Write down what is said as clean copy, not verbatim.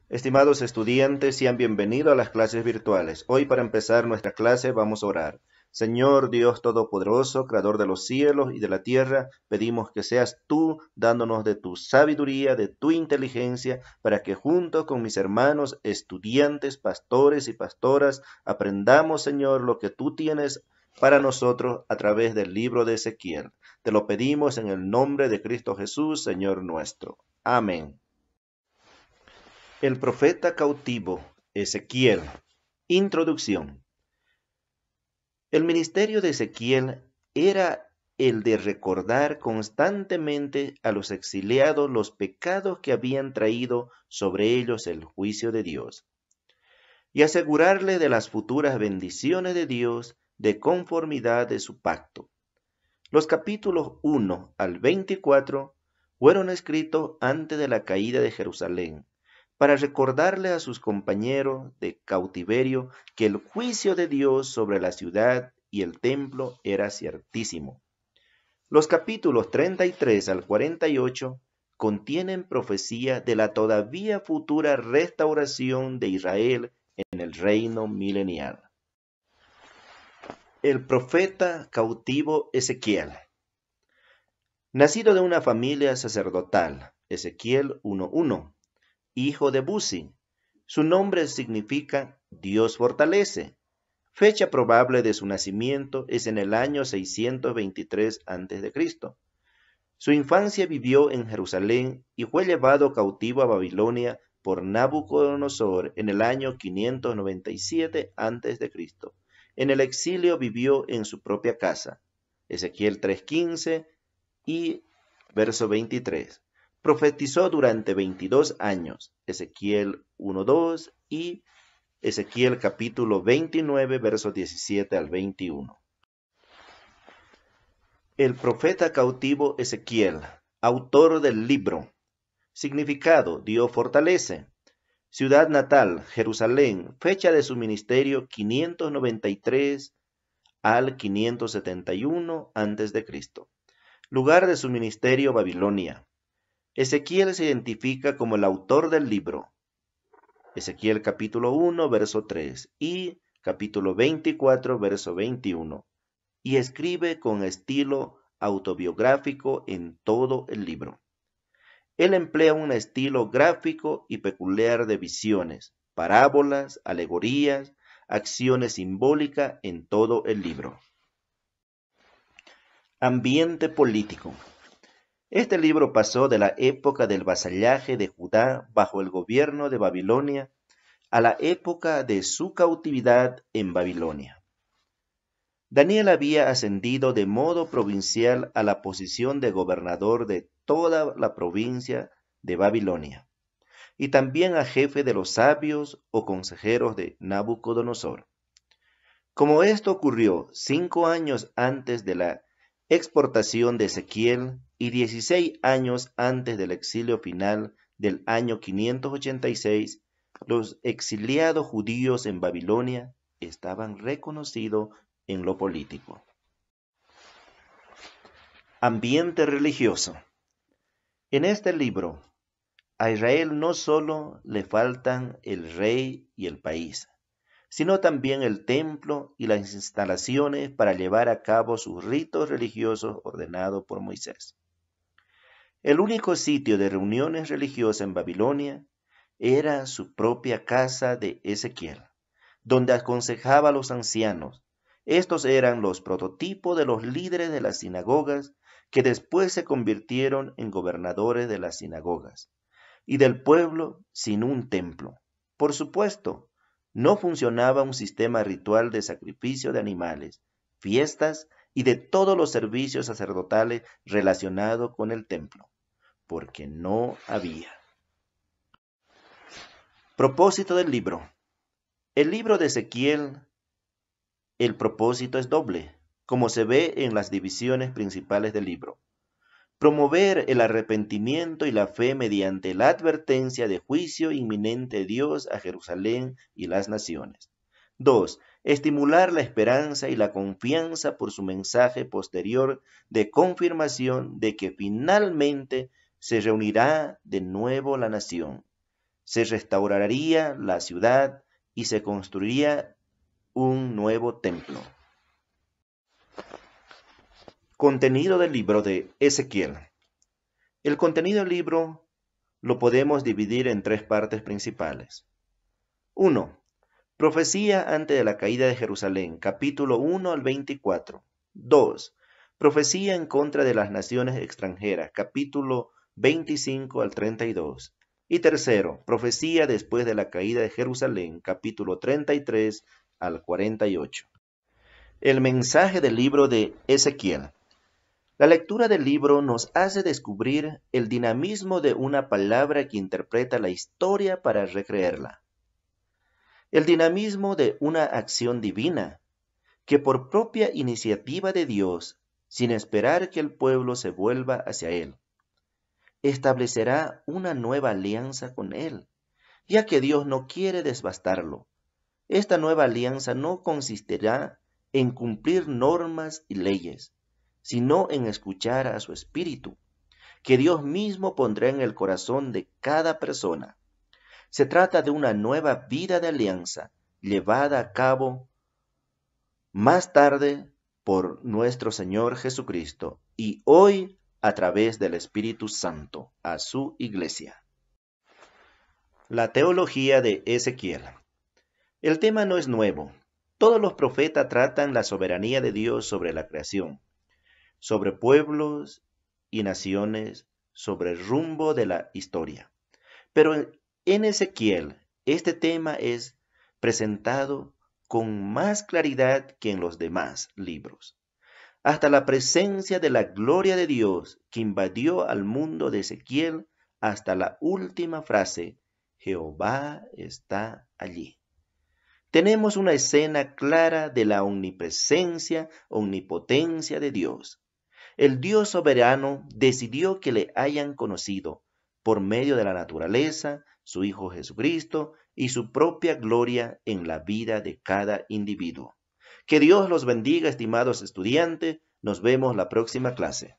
Estimados estudiantes, sean bienvenidos a las clases virtuales. Hoy para empezar nuestra clase vamos a orar. Señor Dios Todopoderoso, Creador de los cielos y de la tierra, pedimos que seas tú dándonos de tu sabiduría, de tu inteligencia, para que junto con mis hermanos, estudiantes, pastores y pastoras, aprendamos, Señor, lo que tú tienes para nosotros a través del libro de Ezequiel. Te lo pedimos en el nombre de Cristo Jesús, Señor nuestro. Amén. El profeta cautivo, Ezequiel. Introducción. El ministerio de Ezequiel era el de recordar constantemente a los exiliados los pecados que habían traído sobre ellos el juicio de Dios, y asegurarle de las futuras bendiciones de Dios de conformidad de su pacto. Los capítulos 1 al 24 fueron escritos antes de la caída de Jerusalén, para recordarle a sus compañeros de cautiverio que el juicio de Dios sobre la ciudad y el templo era ciertísimo. Los capítulos 33 al 48 contienen profecía de la todavía futura restauración de Israel en el reino milenial. El profeta cautivo Ezequiel. Nacido de una familia sacerdotal, Ezequiel 1:1, hijo de Buzi. Su nombre significa Dios fortalece. Fecha probable de su nacimiento es en el año 623 a.C. Su infancia vivió en Jerusalén y fue llevado cautivo a Babilonia por Nabucodonosor en el año 597 a.C. En el exilio vivió en su propia casa. Ezequiel 3:15 y verso 23. Profetizó durante 22 años, Ezequiel 1:2 y Ezequiel capítulo 29, versos 17 al 21. El profeta cautivo Ezequiel, autor del libro. Significado: Dios fortalece. Ciudad natal: Jerusalén. Fecha de su ministerio: 593 al 571 a.C. Lugar de su ministerio: Babilonia. Ezequiel se identifica como el autor del libro. Ezequiel capítulo 1, verso 3 y capítulo 24, verso 21. Y escribe con estilo autobiográfico en todo el libro. Él emplea un estilo gráfico y peculiar de visiones, parábolas, alegorías, acciones simbólicas en todo el libro. Ambiente político. Este libro pasó de la época del vasallaje de Judá bajo el gobierno de Babilonia a la época de su cautividad en Babilonia. Daniel había ascendido de modo provincial a la posición de gobernador de toda la provincia de Babilonia, y también a jefe de los sabios o consejeros de Nabucodonosor. Como esto ocurrió 5 años antes de la exportación de Ezequiel y 16 años antes del exilio final del año 586, los exiliados judíos en Babilonia estaban reconocidos en lo político. Ambiente religioso. En este libro, a Israel no solo le faltan el rey y el país, sino también el templo y las instalaciones para llevar a cabo sus ritos religiosos ordenados por Moisés. El único sitio de reuniones religiosas en Babilonia era su propia casa de Ezequiel, donde aconsejaba a los ancianos. Estos eran los prototipos de los líderes de las sinagogas que después se convirtieron en gobernadores de las sinagogas y del pueblo sin un templo. Por supuesto, no funcionaba un sistema ritual de sacrificio de animales, fiestas y de todos los servicios sacerdotales relacionados con el templo, porque no había. Propósito del libro. El libro de Ezequiel, el propósito es doble, como se ve en las divisiones principales del libro. Promover el arrepentimiento y la fe mediante la advertencia de juicio inminente de Dios a Jerusalén y las naciones. 2. Estimular la esperanza y la confianza por su mensaje posterior de confirmación de que finalmente se reunirá de nuevo la nación. se restauraría la ciudad y se construiría un nuevo templo. Contenido del libro de Ezequiel. El contenido del libro lo podemos dividir en tres partes principales. 1. Profecía antes de la caída de Jerusalén, capítulo 1 al 24. 2. Profecía en contra de las naciones extranjeras, capítulo 25 al 32. Y tercero, profecía después de la caída de Jerusalén, capítulo 33 al 48. El mensaje del libro de Ezequiel. La lectura del libro nos hace descubrir el dinamismo de una palabra que interpreta la historia para recrearla. El dinamismo de una acción divina, que por propia iniciativa de Dios, sin esperar que el pueblo se vuelva hacia Él, establecerá una nueva alianza con Él, ya que Dios no quiere devastarlo. Esta nueva alianza no consistirá en cumplir normas y leyes, sino en escuchar a su Espíritu, que Dios mismo pondrá en el corazón de cada persona. Se trata de una nueva vida de alianza, llevada a cabo más tarde por nuestro Señor Jesucristo y hoy a través del Espíritu Santo a su iglesia. La teología de Ezequiel. El tema no es nuevo. Todos los profetas tratan la soberanía de Dios sobre la creación, sobre pueblos y naciones, sobre el rumbo de la historia. Pero en Ezequiel, este tema es presentado con más claridad que en los demás libros. Hasta la presencia de la gloria de Dios que invadió al mundo de Ezequiel, hasta la última frase, Jehová está allí. Tenemos una escena clara de la omnipresencia, omnipotencia de Dios. El Dios soberano decidió que le hayan conocido por medio de la naturaleza, su Hijo Jesucristo y su propia gloria en la vida de cada individuo. Que Dios los bendiga, estimados estudiantes. Nos vemos la próxima clase.